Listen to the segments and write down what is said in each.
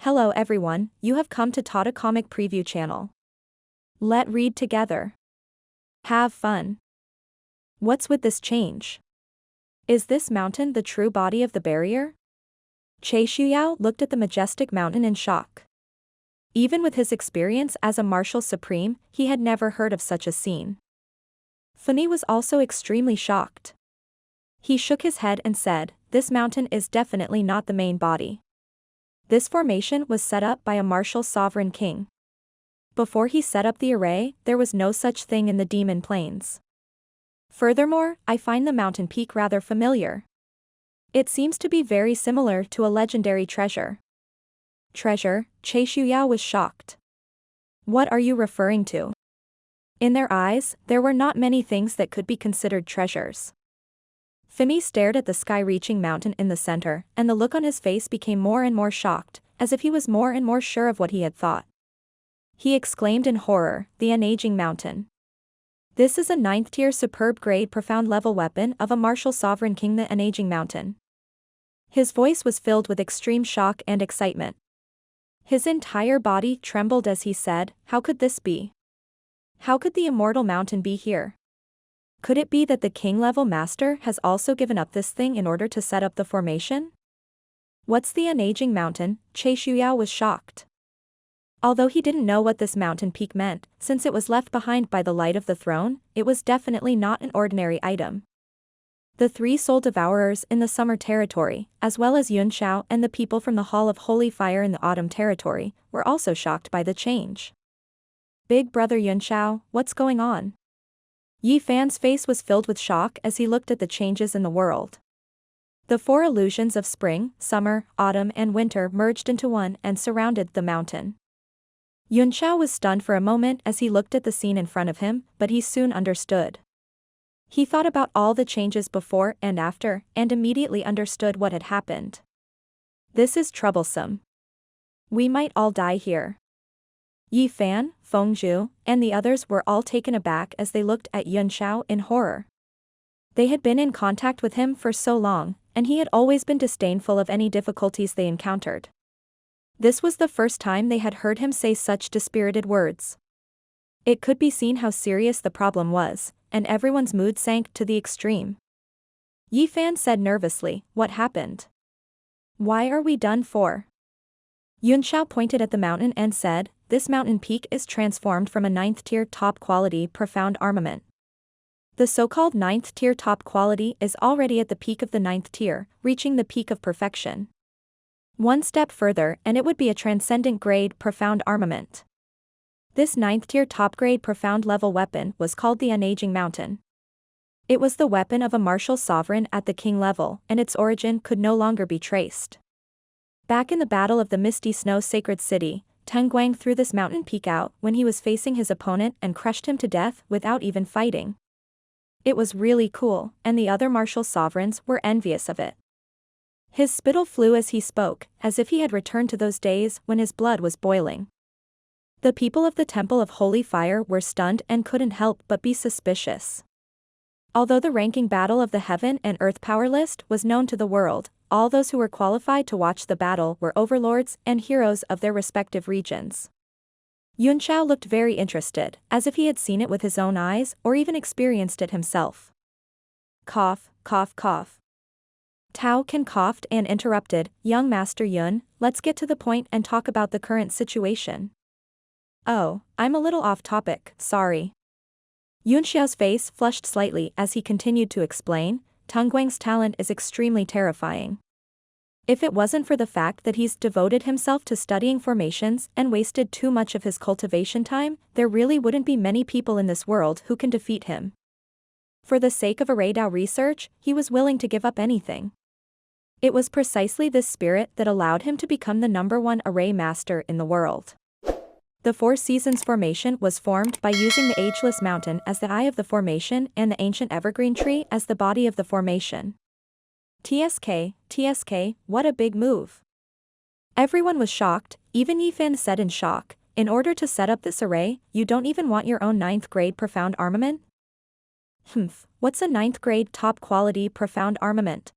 Hello everyone, you have come to Tata Comic Preview channel. Let read together. Have fun. What's with this change? Is this mountain the true body of the barrier? Yunxiao looked at the majestic mountain in shock. Even with his experience as a martial supreme, he had never heard of such a scene. Fani was also extremely shocked. He shook his head and said, "This mountain is definitely not the main body. This formation was set up by a martial sovereign king. Before he set up the array, there was no such thing in the demon plains. Furthermore, I find the mountain peak rather familiar. It seems to be very similar to a legendary treasure." Treasure? Yunxiao was shocked. What are you referring to? In their eyes, there were not many things that could be considered treasures. Fimi stared at the sky-reaching mountain in the center, and the look on his face became more and more shocked, as if he was more and more sure of what he had thought. He exclaimed in horror, "The unaging mountain. This is a 9th-tier superb-grade profound-level weapon of a martial sovereign king, the unaging mountain." His voice was filled with extreme shock and excitement. His entire body trembled as he said, "How could this be? How could the immortal mountain be here? Could it be that the king-level master has also given up this thing in order to set up the formation? What's the unaging mountain?" Yunxiao was shocked. Although he didn't know what this mountain peak meant, since it was left behind by the light of the throne, it was definitely not an ordinary item. The 3 soul devourers in the summer territory, as well as Yunxiao and the people from the Hall of Holy Fire in the autumn territory, were also shocked by the change. "Big brother Yunxiao, what's going on?" Yi Fan's face was filled with shock as he looked at the changes in the world. The 4 illusions of spring, summer, autumn and winter merged into one and surrounded the mountain. Yunxiao was stunned for a moment as he looked at the scene in front of him, but he soon understood. He thought about all the changes before and after, and immediately understood what had happened. This is troublesome. We might all die here. Yi Fan, Fengzhu, and the others were all taken aback as they looked at Yunxiao in horror. They had been in contact with him for so long, and he had always been disdainful of any difficulties they encountered. This was the first time they had heard him say such dispirited words. It could be seen how serious the problem was, and everyone's mood sank to the extreme. Yi Fan said nervously, "What happened? Why are we done for?" Yunxiao pointed at the mountain and said, "This mountain peak is transformed from a 9th-tier top-quality profound armament. The so-called 9th-tier top quality is already at the peak of the 9th tier, reaching the peak of perfection. One step further and it would be a transcendent grade profound armament. This 9th-tier top-grade profound-level weapon was called the unaging mountain. It was the weapon of a martial sovereign at the king level, and its origin could no longer be traced. Back in the Battle of the Misty Snow Sacred City, Teng Guang threw this mountain peak out when he was facing his opponent and crushed him to death without even fighting. It was really cool, and the other martial sovereigns were envious of it." His spittle flew as he spoke, as if he had returned to those days when his blood was boiling. The people of the Temple of Holy Fire were stunned and couldn't help but be suspicious. Although the ranking battle of the Heaven and Earth Power list was known to the world, all those who were qualified to watch the battle were overlords and heroes of their respective regions. Yunxiao looked very interested, as if he had seen it with his own eyes or even experienced it himself. Cough, cough, cough. Tao Can coughed and interrupted, "Young Master Yun, let's get to the point and talk about the current situation." "Oh, I'm a little off topic, sorry." Yunxiao's face flushed slightly as he continued to explain, "Teng Guang's talent is extremely terrifying. If it wasn't for the fact that he's devoted himself to studying formations and wasted too much of his cultivation time, there really wouldn't be many people in this world who can defeat him. For the sake of array Dao research, he was willing to give up anything. It was precisely this spirit that allowed him to become the #1 array master in the world." The 4 Seasons formation was formed by using the Ageless Mountain as the eye of the formation and the ancient evergreen tree as the body of the formation. TSK, what a big move. Everyone was shocked, even Yi Fan said in shock, "In order to set up this array, you don't even want your own 9th grade profound armament?" What's a 9th grade top quality profound armament?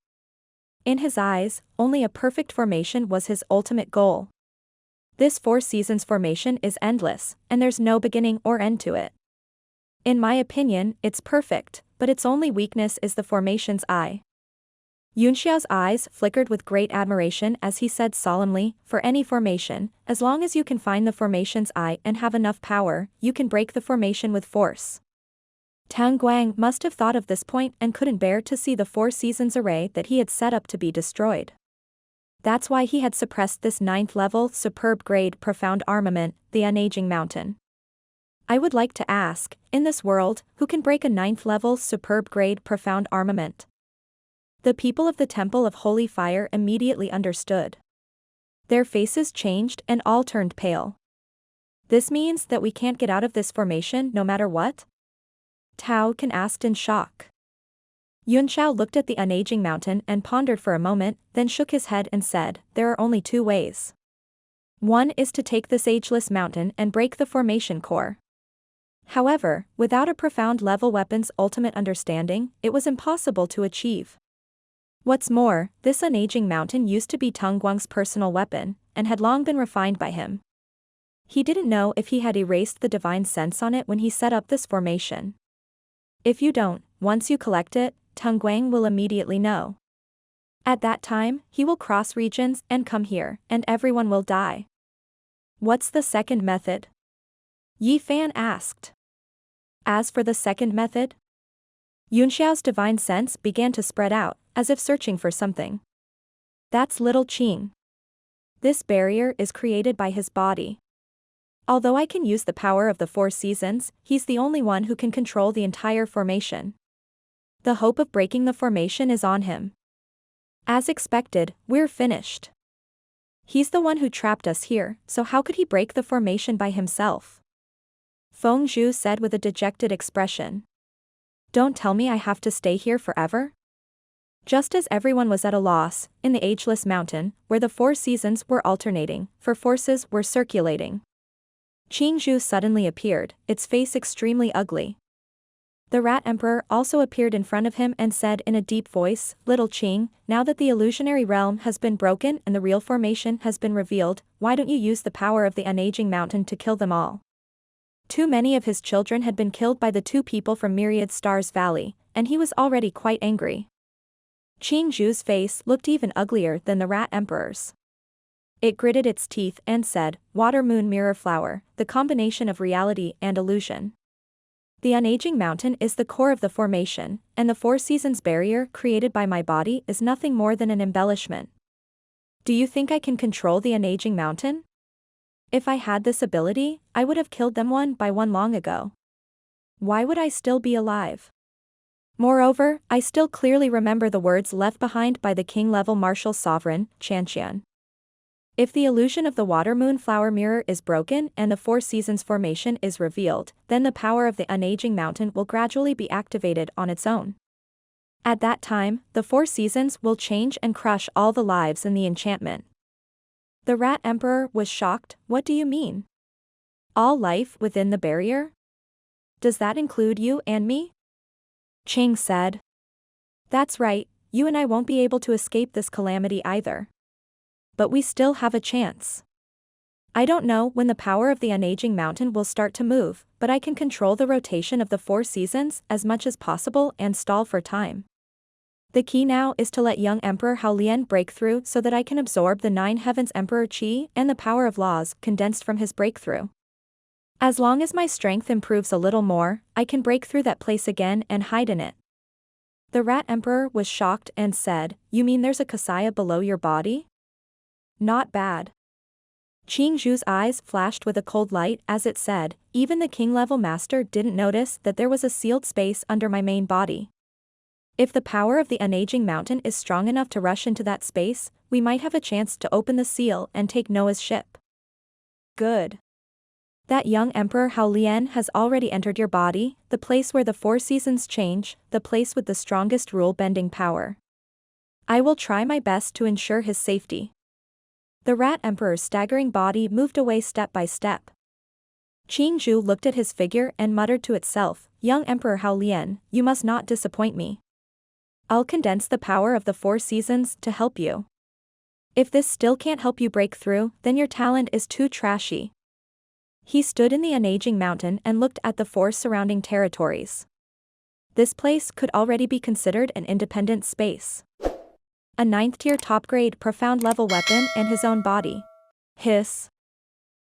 In his eyes, only a perfect formation was his ultimate goal. This four seasons formation is endless, and there's no beginning or end to it. In my opinion, it's perfect, but its only weakness is the formation's eye. Yunxiao's eyes flickered with great admiration as he said solemnly, for any formation, as long as you can find the formation's eye and have enough power, you can break the formation with force. Tang Guang must have thought of this point and couldn't bear to see the four seasons array that he had set up to be destroyed. That's why he had suppressed this 9th level superb grade profound armament, the unaging mountain. I would like to ask, in this world, who can break a 9th level superb grade profound armament? The people of the Temple of Holy Fire immediately understood. Their faces changed and all turned pale. This means that we can't get out of this formation no matter what? Tao Can asked in shock. Yunxiao looked at the unaging mountain and pondered for a moment, then shook his head and said, there are only two ways. One is to take this ageless mountain and break the formation core. However, without a profound level weapon's ultimate understanding, it was impossible to achieve. What's more, this unaging mountain used to be Tang Guang's personal weapon, and had long been refined by him. He didn't know if he had erased the divine sense on it when he set up this formation. If you don't, once you collect it, Tang Guang will immediately know. At that time, he will cross regions and come here, and everyone will die. What's the second method? Yi Fan asked. As for the second method? Yunxiao's divine sense began to spread out, as if searching for something. That's little Qing. This barrier is created by his body. Although I can use the power of the four seasons, he's the only one who can control the entire formation. The hope of breaking the formation is on him. As expected, we're finished. He's the one who trapped us here, so how could he break the formation by himself? Feng Zhu said with a dejected expression. Don't tell me I have to stay here forever? Just as everyone was at a loss, in the ageless mountain, where the four seasons were alternating, for forces were circulating. Qing Zhu suddenly appeared, its face extremely ugly. The Rat Emperor also appeared in front of him and said in a deep voice, Little Qing, now that the illusionary realm has been broken and the real formation has been revealed, why don't you use the power of the unaging mountain to kill them all? Too many of his children had been killed by the two people from Myriad Stars Valley, and he was already quite angry. Qing Zhu's face looked even uglier than the Rat Emperor's. It gritted its teeth and said, Water Moon Mirror Flower, the combination of reality and illusion. The unaging mountain is the core of the formation, and the four seasons barrier created by my body is nothing more than an embellishment. Do you think I can control the unaging mountain? If I had this ability, I would have killed them one by one long ago. Why would I still be alive? Moreover, I still clearly remember the words left behind by the king-level martial sovereign, Chanxian. If the illusion of the water moon flower mirror is broken and the four seasons formation is revealed, then the power of the unaging mountain will gradually be activated on its own. At that time, the four seasons will change and crush all the lives in the enchantment. The Rat Emperor was shocked. What do you mean? All life within the barrier? Does that include you and me? Qing said. That's right, you and I won't be able to escape this calamity either. But we still have a chance. I don't know when the power of the unaging mountain will start to move, but I can control the rotation of the four seasons as much as possible and stall for time. The key now is to let young Emperor Haolian break through so that I can absorb the 9 heavens Emperor Qi and the power of laws condensed from his breakthrough. As long as my strength improves a little more, I can break through that place again and hide in it. The Rat Emperor was shocked and said, You mean there's a Kasaya below your body? Not bad. Qing Zhu's eyes flashed with a cold light as it said, even the king-level master didn't notice that there was a sealed space under my main body. If the power of the unaging mountain is strong enough to rush into that space, we might have a chance to open the seal and take Noah's ship. Good. That young Emperor Haolian has already entered your body, the place where the four seasons change, the place with the strongest rule-bending power. I will try my best to ensure his safety. The Rat Emperor's staggering body moved away step by step. Qing Zhu looked at his figure and muttered to itself, Young Emperor Haolian, you must not disappoint me. I'll condense the power of the four seasons to help you. If this still can't help you break through, then your talent is too trashy. He stood in the unaging mountain and looked at the four surrounding territories. This place could already be considered an independent space. A 9th-tier top-grade profound-level weapon and his own body. Hiss.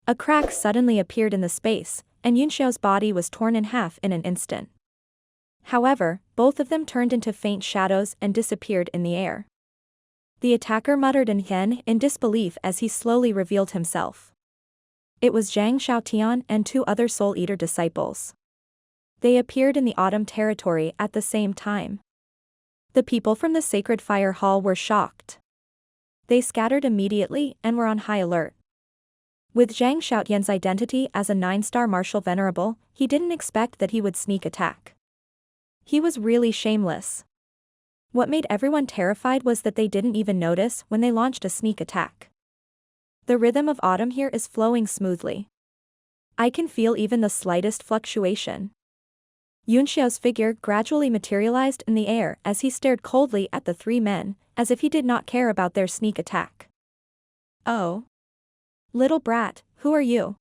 A crack suddenly appeared in the space, and Yunxiao's body was torn in half in an instant. However, both of them turned into faint shadows and disappeared in the air. The attacker muttered in disbelief as he slowly revealed himself. It was Zhang Xiaotian and 2 other Soul Eater disciples. They appeared in the Autumn territory at the same time. The people from the Sacred Fire Hall were shocked. They scattered immediately and were on high alert. With Zhang Xiaotian's identity as a 9-star martial venerable, he didn't expect that he would sneak attack. He was really shameless. What made everyone terrified was that they didn't even notice when they launched a sneak attack. The rhythm of Autumn here is flowing smoothly. I can feel even the slightest fluctuation. Yunxiao's figure gradually materialized in the air as he stared coldly at the 3 men, as if he did not care about their sneak attack. Oh. Little brat, who are you?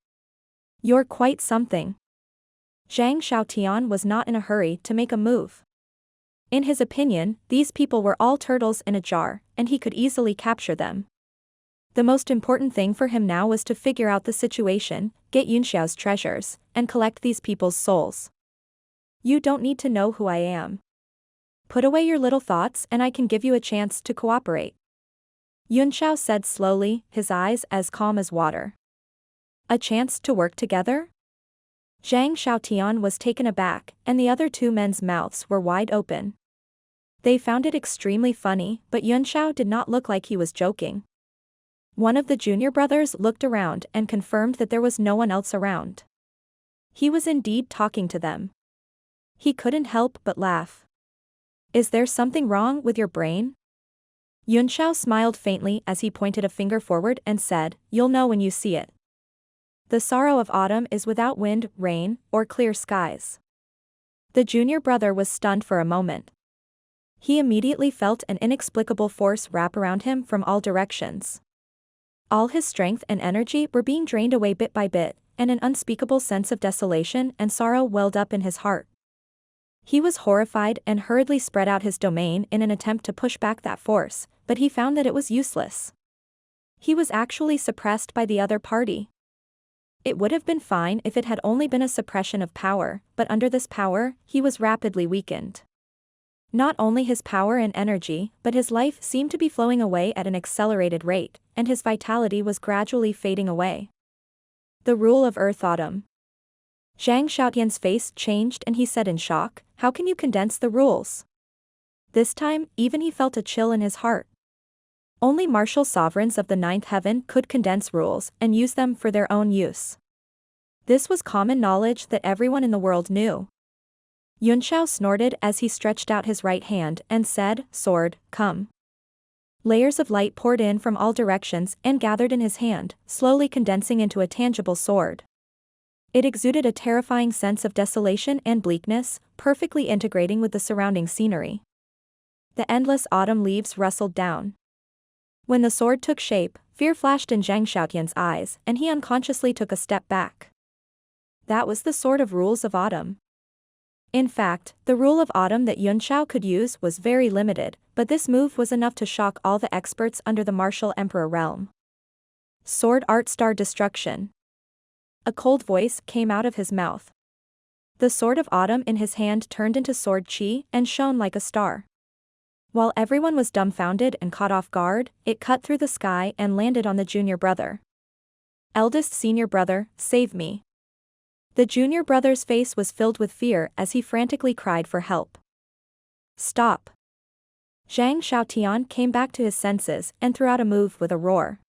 You're quite something. Zhang Xiaotian was not in a hurry to make a move. In his opinion, these people were all turtles in a jar, and he could easily capture them. The most important thing for him now was to figure out the situation, get Yunxiao's treasures, and collect these people's souls. You don't need to know who I am. Put away your little thoughts and I can give you a chance to cooperate. Yunxiao said slowly, his eyes as calm as water. A chance to work together? Zhang Xiaotian was taken aback, and the other 2 men's mouths were wide open. They found it extremely funny, but Yunxiao did not look like he was joking. One of the junior brothers looked around and confirmed that there was no one else around. He was indeed talking to them. He couldn't help but laugh. Is there something wrong with your brain? Yunxiao smiled faintly as he pointed a finger forward and said, "You'll know when you see it. The sorrow of autumn is without wind, rain, or clear skies." The junior brother was stunned for a moment. He immediately felt an inexplicable force wrap around him from all directions. All his strength and energy were being drained away bit by bit, and an unspeakable sense of desolation and sorrow welled up in his heart. He was horrified and hurriedly spread out his domain in an attempt to push back that force, but he found that it was useless. He was actually suppressed by the other party. It would have been fine if it had only been a suppression of power, but under this power, he was rapidly weakened. Not only his power and energy, but his life seemed to be flowing away at an accelerated rate, and his vitality was gradually fading away. The rule of Earth Autumn. Zhang Xiaotian's face changed and he said in shock, "How can you condense the rules?" This time, even he felt a chill in his heart. Only martial sovereigns of the 9th heaven could condense rules and use them for their own use. This was common knowledge that everyone in the world knew. Yunxiao snorted as he stretched out his right hand and said, "Sword, come." Layers of light poured in from all directions and gathered in his hand, slowly condensing into a tangible sword. It exuded a terrifying sense of desolation and bleakness, perfectly integrating with the surrounding scenery. The endless autumn leaves rustled down. When the sword took shape, fear flashed in Zhang Xiaotian's eyes, and he unconsciously took a step back. That was the sort of rules of autumn. In fact, the rule of autumn that Yunxiao could use was very limited, but this move was enough to shock all the experts under the martial emperor realm. Sword Art Star Destruction. A cold voice came out of his mouth. The sword of autumn in his hand turned into sword chi and shone like a star. While everyone was dumbfounded and caught off guard, it cut through the sky and landed on the junior brother. Eldest senior brother, save me. The junior brother's face was filled with fear as he frantically cried for help. Stop. Zhang Xiaotian came back to his senses and threw out a move with a roar.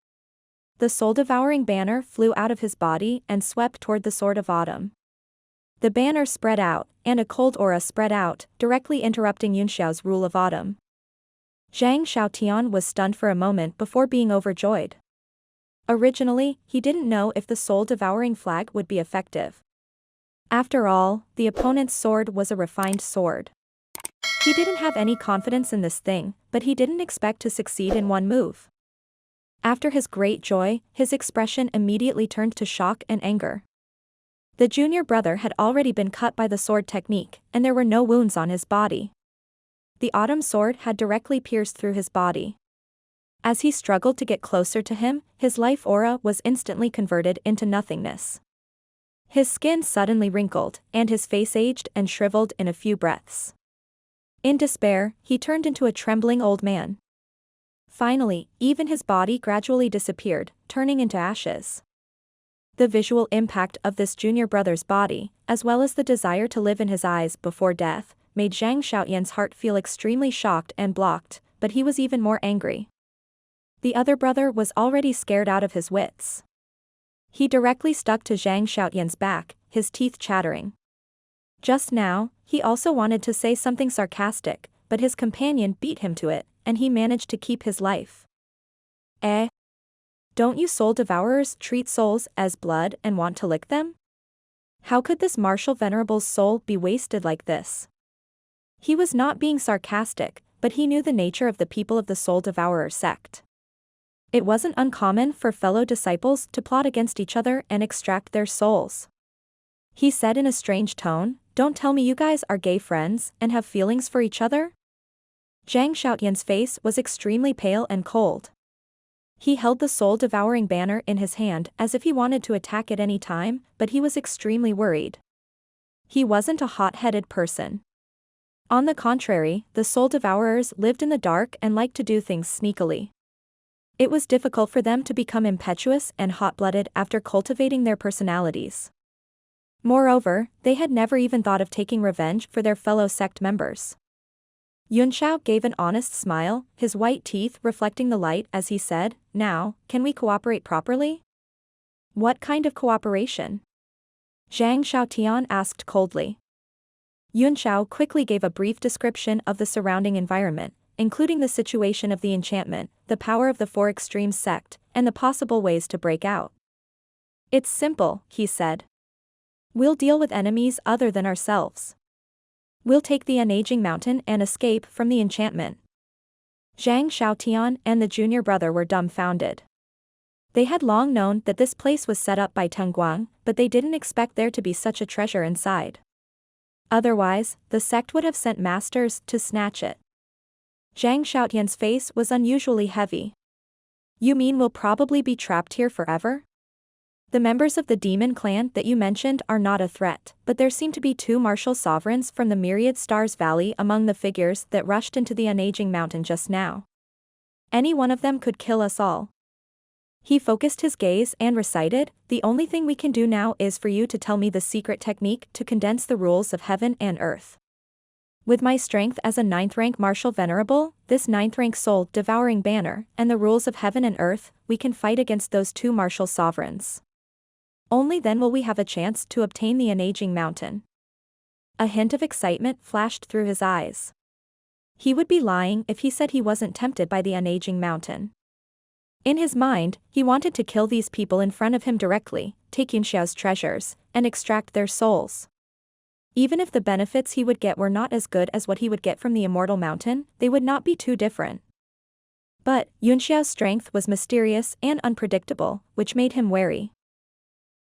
The soul-devouring banner flew out of his body and swept toward the sword of autumn. The banner spread out, and a cold aura spread out, directly interrupting Yunxiao's rule of autumn. Zhang Xiaotian was stunned for a moment before being overjoyed. Originally, he didn't know if the soul-devouring flag would be effective. After all, the opponent's sword was a refined sword. He didn't have any confidence in this thing, but he didn't expect to succeed in one move. After his great joy, his expression immediately turned to shock and anger. The junior brother had already been cut by the sword technique, and there were no wounds on his body. The autumn sword had directly pierced through his body. As he struggled to get closer to him, his life aura was instantly converted into nothingness. His skin suddenly wrinkled, and his face aged and shriveled in a few breaths. In despair, he turned into a trembling old man. Finally, even his body gradually disappeared, turning into ashes. The visual impact of this junior brother's body, as well as the desire to live in his eyes before death, made Zhang Xiaoyan's heart feel extremely shocked and blocked, but he was even more angry. The other brother was already scared out of his wits. He directly stuck to Zhang Xiaoyan's back, his teeth chattering. Just now, he also wanted to say something sarcastic, but his companion beat him to it, and he managed to keep his life. Eh? Don't you soul devourers treat souls as blood and want to lick them? How could this martial venerable's soul be wasted like this? He was not being sarcastic, but he knew the nature of the people of the soul devourer sect. It wasn't uncommon for fellow disciples to plot against each other and extract their souls. He said in a strange tone, "Don't tell me you guys are gay friends and have feelings for each other?" Zhang Xiaoyan's face was extremely pale and cold. He held the soul-devouring banner in his hand as if he wanted to attack at any time, but he was extremely worried. He wasn't a hot-headed person. On the contrary, the soul devourers lived in the dark and liked to do things sneakily. It was difficult for them to become impetuous and hot-blooded after cultivating their personalities. Moreover, they had never even thought of taking revenge for their fellow sect members. Yunxiao gave an honest smile, his white teeth reflecting the light as he said, "Now, can we cooperate properly?" "What kind of cooperation?" Zhang Xiaotian asked coldly. Yunxiao quickly gave a brief description of the surrounding environment, including the situation of the enchantment, the power of the Four Extremes sect, and the possible ways to break out. "It's simple," he said. "We'll deal with enemies other than ourselves. We'll take the unaging mountain and escape from the enchantment." Zhang Xiaotian and the junior brother were dumbfounded. They had long known that this place was set up by Tengguang, but they didn't expect there to be such a treasure inside. Otherwise, the sect would have sent masters to snatch it. Zhang Xiaotian's face was unusually heavy. "You mean we'll probably be trapped here forever? The members of the demon clan that you mentioned are not a threat, but there seem to be two martial sovereigns from the Myriad Stars Valley among the figures that rushed into the unaging mountain just now. Any one of them could kill us all." He focused his gaze and recited, "The only thing we can do now is for you to tell me the secret technique to condense the rules of heaven and earth. With my strength as a 9th-rank martial venerable, this 9th-rank soul-devouring banner, and the rules of heaven and earth, we can fight against those two martial sovereigns. Only then will we have a chance to obtain the unaging mountain." A hint of excitement flashed through his eyes. He would be lying if he said he wasn't tempted by the unaging mountain. In his mind, he wanted to kill these people in front of him directly, take Yunxiao's treasures, and extract their souls. Even if the benefits he would get were not as good as what he would get from the immortal mountain, they would not be too different. But Yunxiao's strength was mysterious and unpredictable, which made him wary.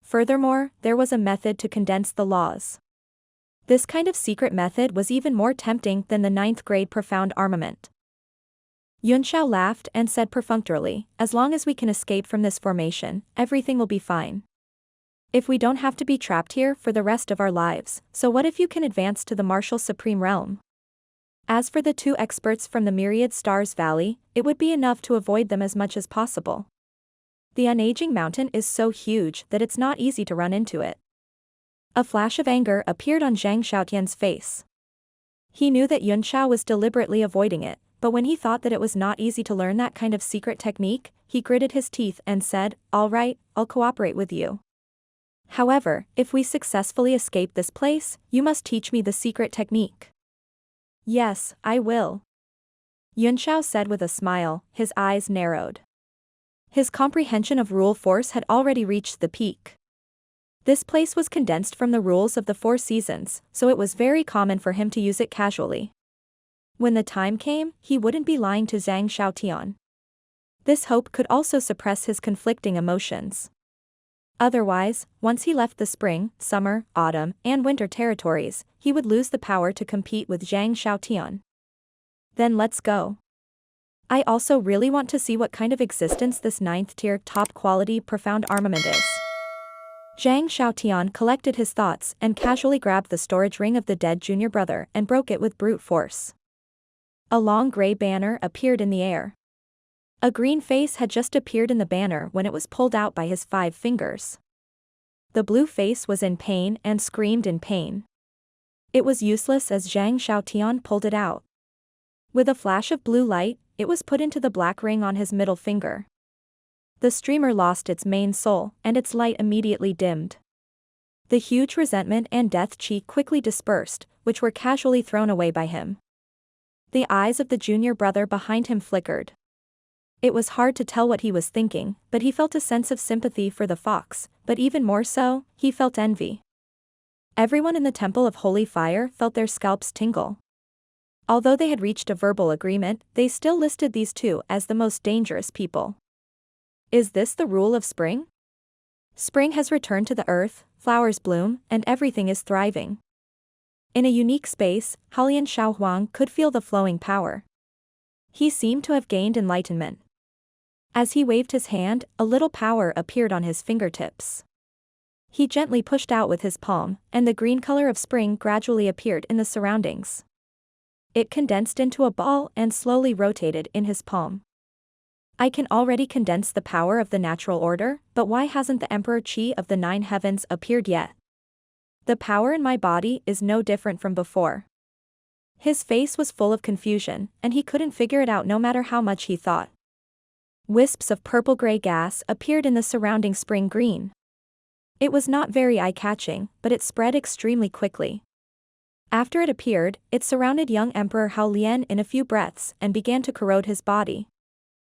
Furthermore, there was a method to condense the laws. This kind of secret method was even more tempting than the 9th-grade profound armament. Yunxiao laughed and said perfunctorily, "As long as we can escape from this formation, everything will be fine. If we don't have to be trapped here for the rest of our lives, so what if you can advance to the martial supreme realm? As for the two experts from the Myriad Stars Valley, it would be enough to avoid them as much as possible. The unaging mountain is so huge that it's not easy to run into it." A flash of anger appeared on Zhang Xiaotian's face. He knew that Yunxiao was deliberately avoiding it, but when he thought that it was not easy to learn that kind of secret technique, he gritted his teeth and said, "All right, I'll cooperate with you. However, if we successfully escape this place, you must teach me the secret technique." "Yes, I will," Yunxiao said with a smile, his eyes narrowed. His comprehension of rule force had already reached the peak. This place was condensed from the rules of the 4 seasons, so it was very common for him to use it casually. When the time came, he wouldn't be lying to Zhang Xiaotian. This hope could also suppress his conflicting emotions. Otherwise, once he left the spring, summer, autumn, and winter territories, he would lose the power to compete with Zhang Xiaotian. Then let's go. I also really want to see what kind of existence this 9th-tier, top-quality, profound armament is. Zhang Xiaotian collected his thoughts and casually grabbed the storage ring of the dead junior brother and broke it with brute force. A long gray banner appeared in the air. A green face had just appeared in the banner when it was pulled out by his 5 fingers. The blue face was in pain and screamed in pain. It was useless as Zhang Xiaotian pulled it out. With a flash of blue light, it was put into the black ring on his middle finger. The streamer lost its main soul, and its light immediately dimmed. The huge resentment and death chi quickly dispersed, which were casually thrown away by him. The eyes of the junior brother behind him flickered. It was hard to tell what he was thinking, but he felt a sense of sympathy for the fox, but even more so, he felt envy. Everyone in the Temple of Holy Fire felt their scalps tingle. Although they had reached a verbal agreement, they still listed these two as the most dangerous people. Is this the rule of spring? Spring has returned to the earth, flowers bloom, and everything is thriving. In a unique space, Halian Xiaohuang could feel the flowing power. He seemed to have gained enlightenment. As he waved his hand, a little power appeared on his fingertips. He gently pushed out with his palm, and the green color of spring gradually appeared in the surroundings. It condensed into a ball and slowly rotated in his palm. I can already condense the power of the natural order, but why hasn't the Emperor Qi of the 9 heavens appeared yet? The power in my body is no different from before. His face was full of confusion, and he couldn't figure it out no matter how much he thought. Wisps of purple-gray gas appeared in the surrounding spring green. It was not very eye-catching, but it spread extremely quickly. After it appeared, it surrounded young Emperor Hao Lian in a few breaths and began to corrode his body.